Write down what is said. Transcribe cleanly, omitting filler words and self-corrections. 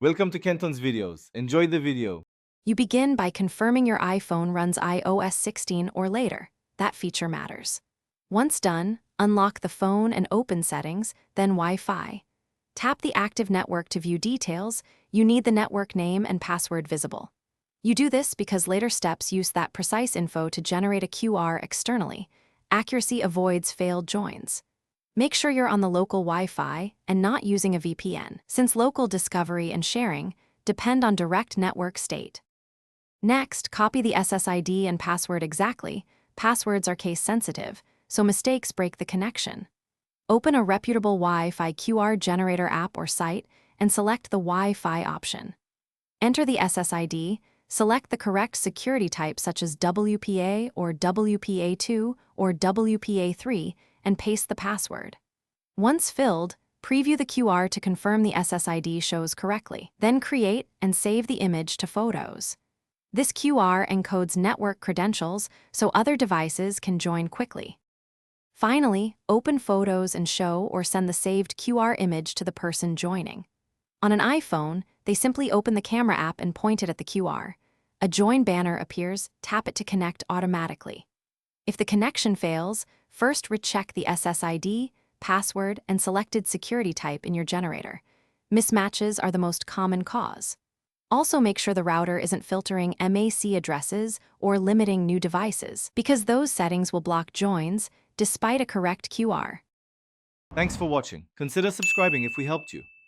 Welcome to Kenton's videos. Enjoy the video. You begin by confirming your iPhone runs iOS 16 or later. That feature matters. Once done, unlock the phone and open Settings, then Wi-Fi. Tap the active network to view details. You need the network name and password visible. You do this because later steps use that precise info to generate a QR externally. Accuracy avoids failed joins. Make sure you're on the local Wi-Fi and not using a VPN, since local discovery and sharing depend on direct network state. Next, copy the SSID and password exactly. Passwords are case-sensitive, so mistakes break the connection. Open a reputable Wi-Fi QR generator app or site and select the Wi-Fi option. Enter the SSID, select the correct security type such as WPA or WPA2 or WPA3, and paste the password. Once filled, preview the QR to confirm the SSID shows correctly. Then create and save the image to Photos. This QR encodes network credentials so other devices can join quickly. Finally, open Photos and show or send the saved QR image to the person joining. On an iPhone, they simply open the camera app and point it at the QR. A join banner appears, tap it to connect automatically. If the connection fails, first recheck the SSID, password, and selected security type in your generator. Mismatches are the most common cause. Also make sure the router isn't filtering MAC addresses or limiting new devices, because those settings will block joins despite a correct QR. Thanks for watching. Consider subscribing if we helped you.